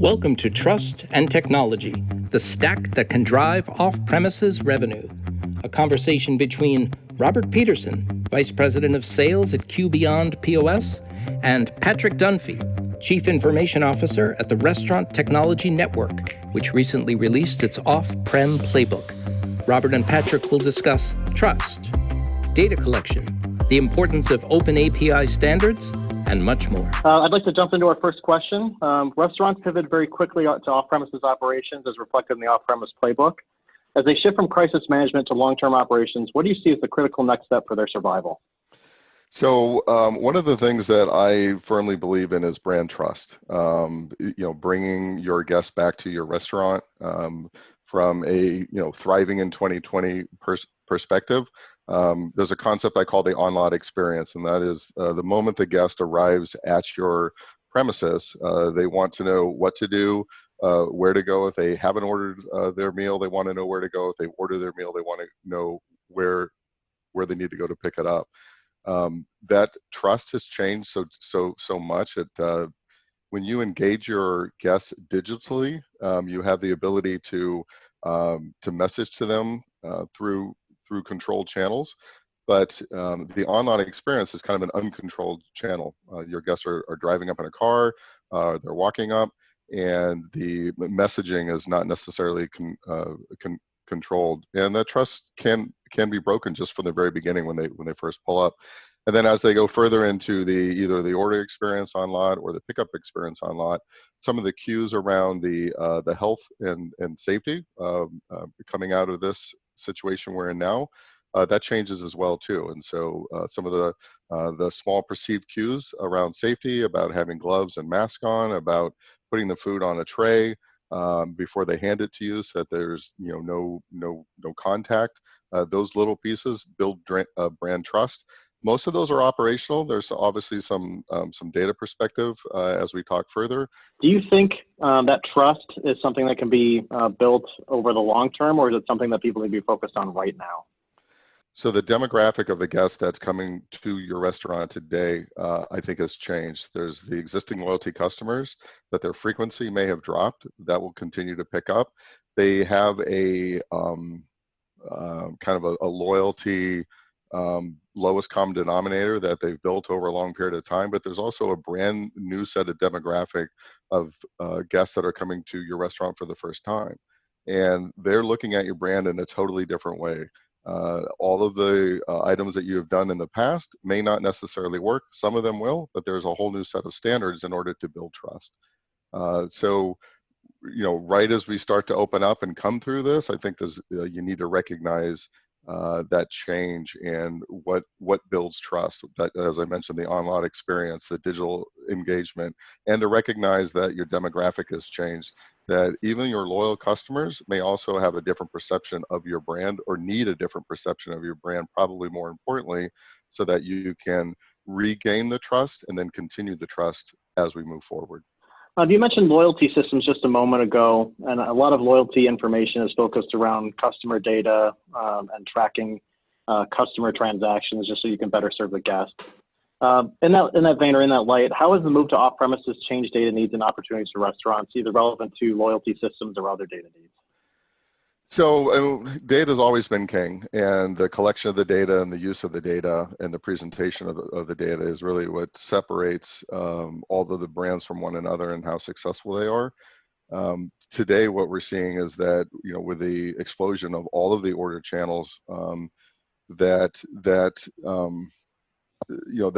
Welcome to Trust and Technology, the stack that can drive off-premises revenue. A conversation between Robert Peterson, Vice President of Sales at Q Beyond POS, and Patrick Dunphy, Chief Information Officer at the Restaurant Technology Network, which recently released its off-prem playbook. Robert and Patrick will discuss trust, data collection, the importance of open API standards, and much more. I'd like to jump into our first question. Restaurants pivot very quickly to off-premises operations as reflected in the off-premise playbook. As they shift from crisis management to long-term operations, what do you see as the critical next step for their survival? So one of the things that I firmly believe in is brand trust. Bringing your guests back to your restaurant from a thriving in 2020 perspective. There's a concept I call the on-lot experience, and that is the moment the guest arrives at your premises, they want to know what to do, where to go. If they haven't ordered their meal, they want to know where to go. If they order their meal, they want to know where they need to go to pick it up. That trust has changed so much. When you engage your guests digitally, you have the ability to message to them through controlled channels, but the online experience is kind of an uncontrolled channel. Your guests are driving up in a car, they're walking up, and the messaging is not necessarily controlled, and that trust can be broken just from the very beginning when they first pull up. And then as they go further into either the order experience on lot or the pickup experience on lot, some of the cues around the health and safety coming out of this situation we're in now, that changes as well too. And so some of the small perceived cues around safety, about having gloves and mask on, about putting the food on a tray before they hand it to you, so that there's no contact. Those little pieces build brand trust. Most of those are operational. There's obviously some data perspective as we talk further. Do you think that trust is something that can be built over the long term, or is it something that people need to be focused on right now? So the demographic of the guest that's coming to your restaurant today, I think has changed. There's the existing loyalty customers, but their frequency may have dropped. That will continue to pick up. They have a kind of a loyalty lowest common denominator that they've built over a long period of time, but there's also a brand new set of demographic of guests that are coming to your restaurant for the first time. And they're looking at your brand in a totally different way. All of the items that you have done in the past may not necessarily work. Some of them will, but there's a whole new set of standards in order to build trust. So right as we start to open up and come through this, I think you need to recognize that change and what builds trust. That, as I mentioned, the on-lot experience, the digital engagement, and to recognize that your demographic has changed, that even your loyal customers may also have a different perception of your brand, or need a different perception of your brand, probably more importantly, so that you can regain the trust and then continue the trust as we move forward. You mentioned loyalty systems just a moment ago, and a lot of loyalty information is focused around customer data and tracking customer transactions, just so you can better serve the guest. In that vein, or in that light, how has the move to off-premises changed data needs and opportunities for restaurants, either relevant to loyalty systems or other data needs? So data has always been king, and the collection of the data and the use of the data and the presentation of the data is really what separates all of the brands from one another and how successful they are. Today, what we're seeing is that with the explosion of all of the order channels, the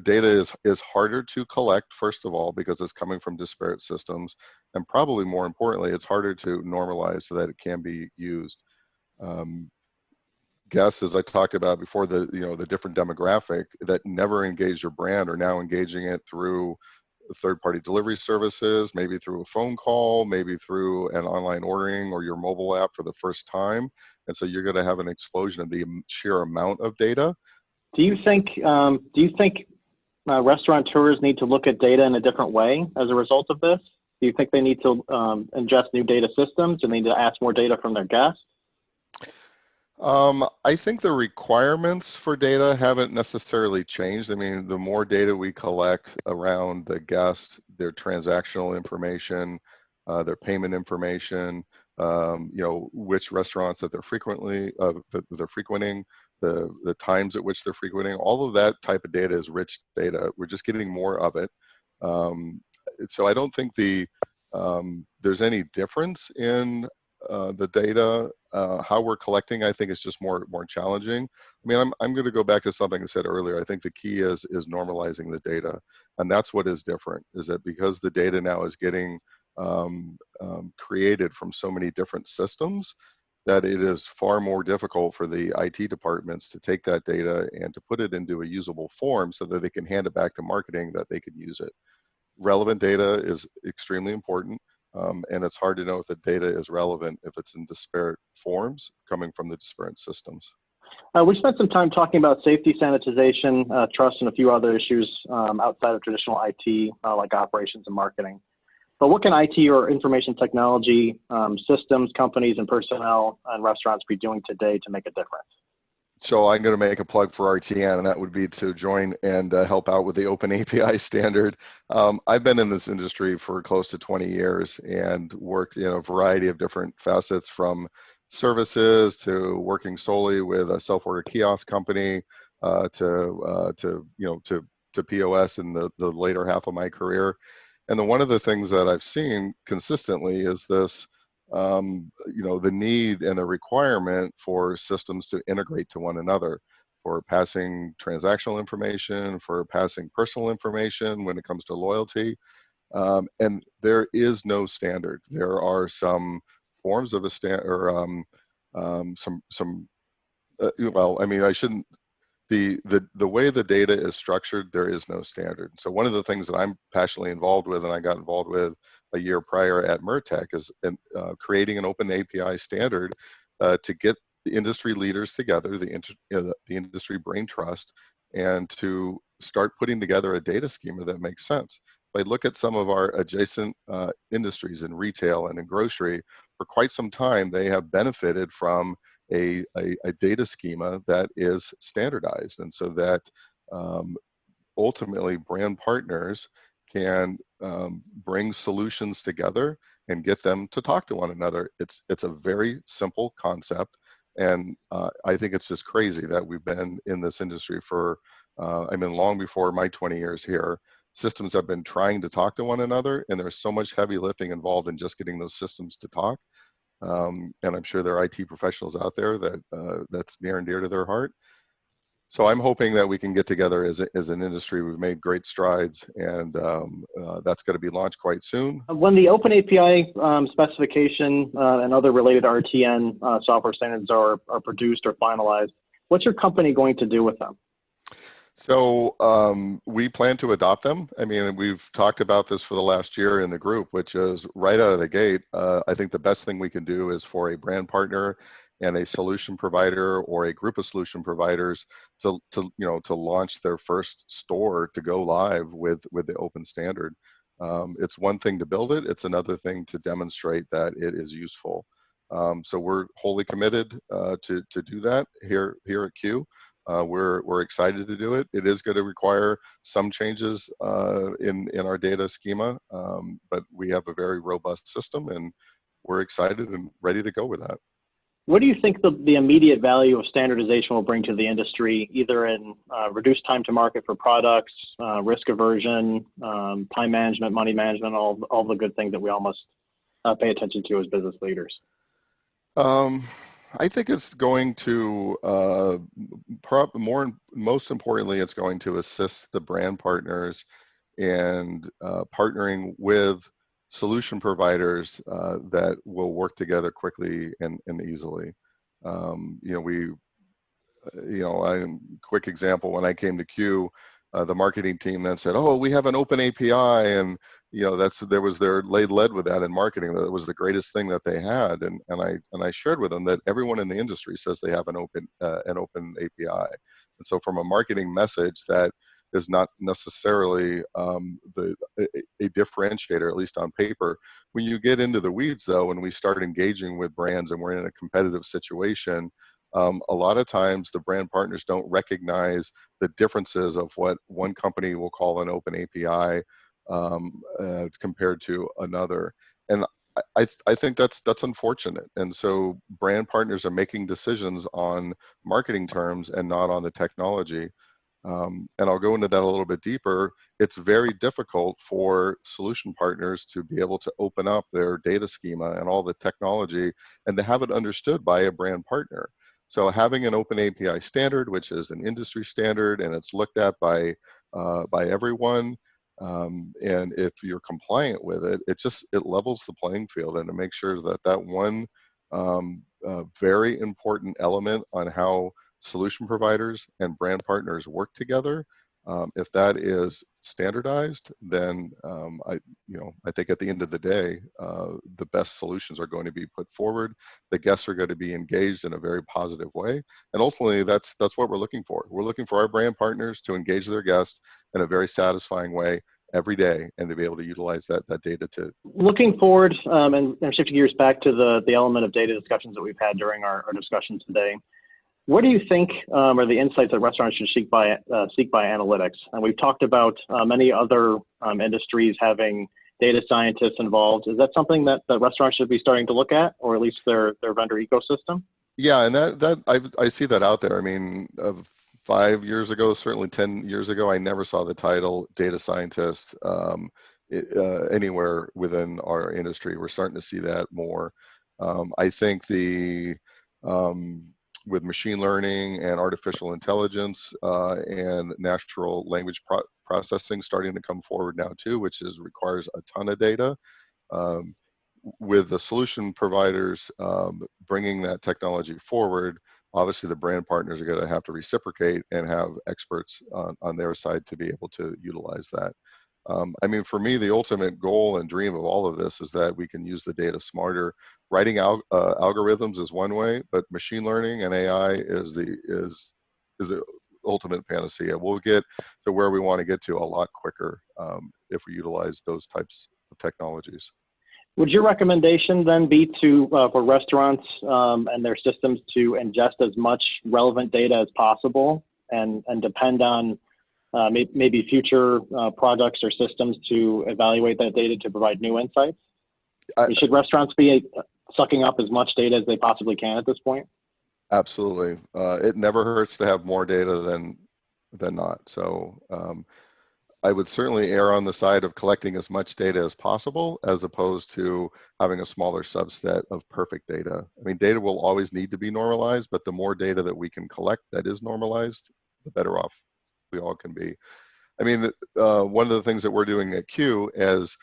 data is harder to collect, first of all, because it's coming from disparate systems, and probably more importantly, it's harder to normalize so that it can be used. Guests, as I talked about before, the different demographic that never engaged your brand are now engaging it through third-party delivery services, maybe through a phone call, maybe through an online ordering or your mobile app for the first time. And so you're going to have an explosion of the sheer amount of data. Do you think restaurateurs need to look at data in a different way as a result of this? Do you think they need to ingest new data systems, and they need to ask more data from their guests? I think the requirements for data haven't necessarily changed. I mean, the more data we collect around the guest, their transactional information, their payment information, which restaurants that they're that they're frequenting, the times at which they're frequenting. All of that type of data is rich data. We're just getting more of it. So I don't think there's any difference in the data. How we're collecting, I think, is just more challenging. I mean, I'm going to go back to something I said earlier. I think the key is normalizing the data, and that's what is different. Is that because the data now is getting created from so many different systems, that it is far more difficult for the IT departments to take that data and to put it into a usable form so that they can hand it back to marketing, that they can use it. Relevant data is extremely important, and it's hard to know if the data is relevant if it's in disparate forms coming from the disparate systems. We spent some time talking about safety, sanitization, trust, and a few other issues outside of traditional IT, like operations and marketing. But what can IT or information technology systems, companies, and personnel and restaurants be doing today to make a difference? So I'm going to make a plug for RTN, and that would be to join and help out with the Open API standard. I've been in this industry for close to 20 years and worked in a variety of different facets, from services to working solely with a self-order kiosk company to POS in the later half of my career. And one of the things that I've seen consistently is this. The need and the requirement for systems to integrate to one another, for passing transactional information, for passing personal information when it comes to loyalty. And there is no standard. There are some forms of a standard, or I shouldn't. The way the data is structured, there is no standard. So one of the things that I'm passionately involved with, and I got involved with a year prior at MURTEC, is creating an open API standard to get the industry leaders together, the industry brain trust, and to start putting together a data schema that makes sense. If I look at some of our adjacent industries in retail and in grocery, for quite some time they have benefited from a data schema that is standardized, and so that ultimately brand partners can bring solutions together and get them to talk to one another. It's a very simple concept, and I think it's just crazy that we've been in this industry for long before my 20 years here. Systems have been trying to talk to one another, and there's so much heavy lifting involved in just getting those systems to talk. And I'm sure there are IT professionals out there that that's near and dear to their heart. So I'm hoping that we can get together as an industry. We've made great strides, and that's going to be launched quite soon. When the Open API specification and other related RTN software standards are produced or finalized, what's your company going to do with them? So we plan to adopt them. I mean, we've talked about this for the last year in the group, which is right out of the gate. I think the best thing we can do is for a brand partner and a solution provider or a group of solution providers to launch their first store to go live with the open standard. It's one thing to build it; it's another thing to demonstrate that it is useful. So we're wholly committed to do that here at Q. We're excited to do it. It is going to require some changes in our data schema, but we have a very robust system, and we're excited and ready to go with that. What do you think the immediate value of standardization will bring to the industry, either in reduced time to market for products, risk aversion, time management, money management, all the good things that we all must pay attention to as business leaders? I think it's going to, most importantly, it's going to assist the brand partners in partnering with solution providers that will work together quickly and easily. Quick example, when I came to Q, the marketing team then said, "Oh, we have an open API," and they led with that in marketing. That was the greatest thing that they had, and I shared with them that everyone in the industry says they have an open API, and so from a marketing message, that is not necessarily a differentiator, at least on paper. When you get into the weeds, though, and we start engaging with brands, and we're in a competitive situation. A lot of times the brand partners don't recognize the differences of what one company will call an open API compared to another. And I think that's unfortunate. And so brand partners are making decisions on marketing terms and not on the technology. And I'll go into that a little bit deeper. It's very difficult for solution partners to be able to open up their data schema and all the technology and to have it understood by a brand partner. So having an open API standard, which is an industry standard, and it's looked at by everyone, and if you're compliant with it, it levels the playing field, and it makes sure that that one very important element on how solution providers and brand partners work together. If that is standardized, then I think at the end of the day, the best solutions are going to be put forward. The guests are going to be engaged in a very positive way, and ultimately, that's what we're looking for. We're looking for our brand partners to engage their guests in a very satisfying way every day, and to be able to utilize that data to. Looking forward, and shifting gears back to the element of data discussions that we've had during our discussions today. What do you think are the insights that restaurants should seek by analytics? And we've talked about many other industries having data scientists involved. Is that something that restaurants should be starting to look at, or at least their vendor ecosystem? Yeah, and I see that out there. I mean, 5 years ago, certainly 10 years ago, I never saw the title data scientist anywhere within our industry. We're starting to see that more. I think with machine learning and artificial intelligence and natural language processing starting to come forward now too, which requires a ton of data. With the solution providers bringing that technology forward, obviously the brand partners are going to have to reciprocate and have experts on their side to be able to utilize that. I mean, for me, the ultimate goal and dream of all of this is that we can use the data smarter. Writing algorithms is one way, but machine learning and AI is the ultimate panacea. We'll get to where we want to get to a lot quicker if we utilize those types of technologies. Would your recommendation then be for restaurants and their systems to ingest as much relevant data as possible and depend on maybe future products or systems to evaluate that data to provide new insights? Should restaurants be sucking up as much data as they possibly can at this point? Absolutely. It never hurts to have more data than not. So I would certainly err on the side of collecting as much data as possible, as opposed to having a smaller subset of perfect data. I mean, data will always need to be normalized, but the more data that we can collect that is normalized, the better off we all can be. I mean, one of the things that we're doing at Q is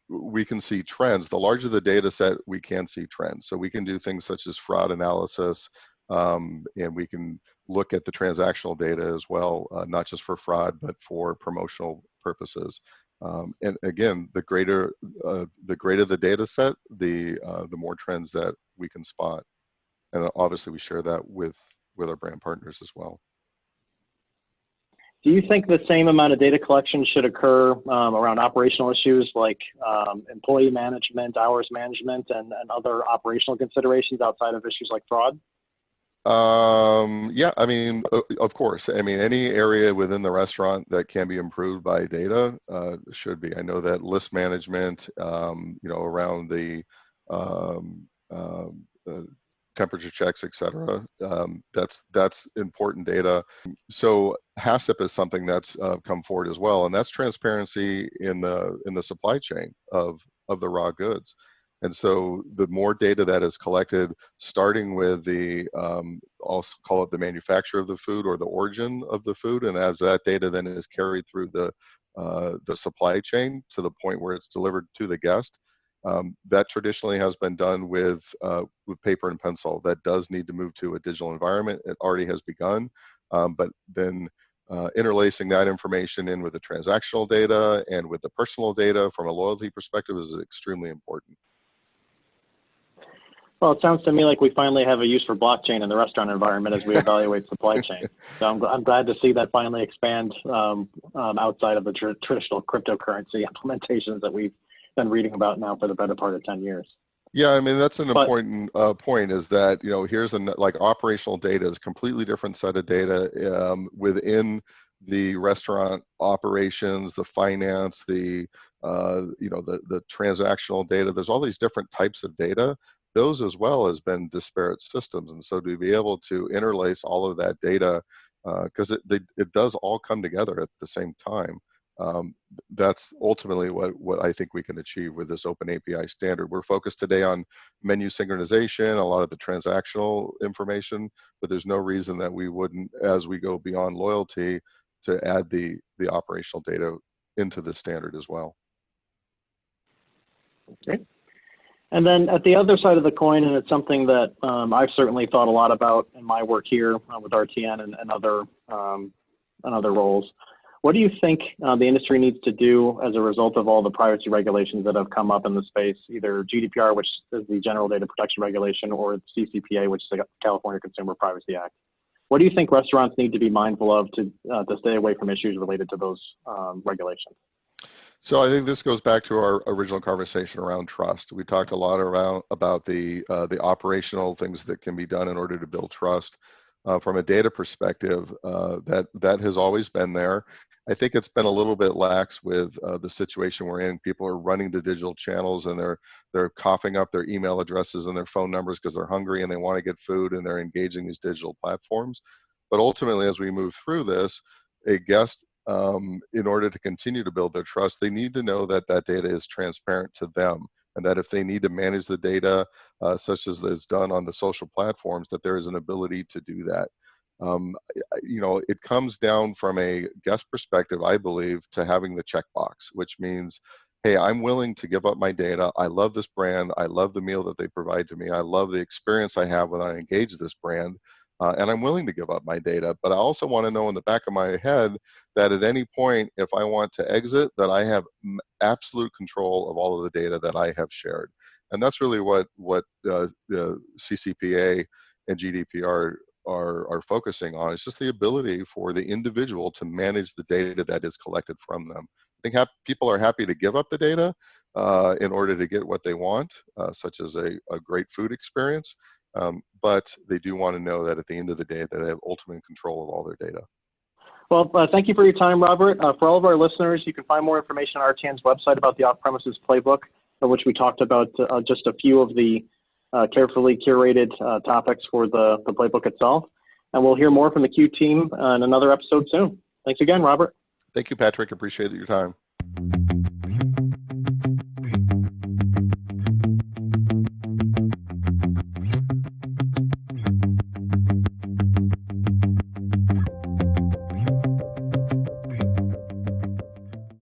we can see trends. The larger the data set, we can see trends. So we can do things such as fraud analysis, and we can look at the transactional data as well, not just for fraud, but for promotional purposes. And again, the greater the data set, the more trends that we can spot. And obviously we share that with our brand partners as well. Do you think the same amount of data collection should occur around operational issues like employee management, hours management, and other operational considerations outside of issues like fraud? Yeah, I mean, of course. I mean, any area within the restaurant that can be improved by data should be. I know that list management, around the temperature checks, et cetera, that's important data. So HACCP is something that's come forward as well, and that's transparency in the supply chain of the raw goods. And so the more data that is collected, starting with the, I'll call it the manufacturer of the food or the origin of the food, and as that data then is carried through the supply chain to the point where it's delivered to the guest, that traditionally has been done with paper and pencil. That does need to move to a digital environment. It already has begun, but then interlacing that information in with the transactional data and with the personal data from a loyalty perspective is extremely important. Well, it sounds to me like we finally have a use for blockchain in the restaurant environment as we evaluate supply chain. So I'm glad to see that finally expand outside of the traditional cryptocurrency implementations that we've been reading about now for the better part of 10 years. Yeah, I mean, that's an important point, is that, here's like operational data is a completely different set of data within the restaurant operations, the finance, the the transactional data. There's all these different types of data. Those as well has been disparate systems, and so to be able to interlace all of that data, because it does all come together at the same time. That's ultimately what I think we can achieve with this open API standard. We're focused today on menu synchronization, a lot of the transactional information, but there's no reason that we wouldn't, as we go beyond loyalty, to add the operational data into the standard as well. Great. And then at the other side of the coin, and it's something that I've certainly thought a lot about in my work here with RTN and other roles. What do you think the industry needs to do as a result of all the privacy regulations that have come up in the space, either GDPR, which is the General Data Protection Regulation, or CCPA, which is the California Consumer Privacy Act? What do you think restaurants need to be mindful of to stay away from issues related to those regulations? So I think this goes back to our original conversation around trust. We talked a lot about the operational things that can be done in order to build trust. From a data perspective, that has always been there. I think it's been a little bit lax with the situation we're in. People are running to digital channels and they're coughing up their email addresses and their phone numbers because they're hungry and they want to get food, and they're engaging these digital platforms. But ultimately, as we move through this, a guest, in order to continue to build their trust, they need to know that that data is transparent to them, and that if they need to manage the data, such as is done on the social platforms, that there is an ability to do that. It comes down from a guest perspective, I believe, to having the checkbox, which means, hey, I'm willing to give up my data. I love this brand. I love the meal that they provide to me. I love the experience I have when I engage this brand. And I'm willing to give up my data, but I also want to know in the back of my head that at any point, if I want to exit, that I have absolute control of all of the data that I have shared. And that's really what the CCPA and GDPR are focusing on. It's just the ability for the individual to manage the data that is collected from them. I think people are happy to give up the data in order to get what they want, such as a great food experience. But they do want to know that at the end of the day that they have ultimate control of all their data. Well, thank you for your time, Robert. For all of our listeners, you can find more information on RTN's website about the off-premises playbook, of which we talked about just a few of the carefully curated topics for the playbook itself. And we'll hear more from the Q team in another episode soon. Thanks again, Robert. Thank you, Patrick. Appreciate your time.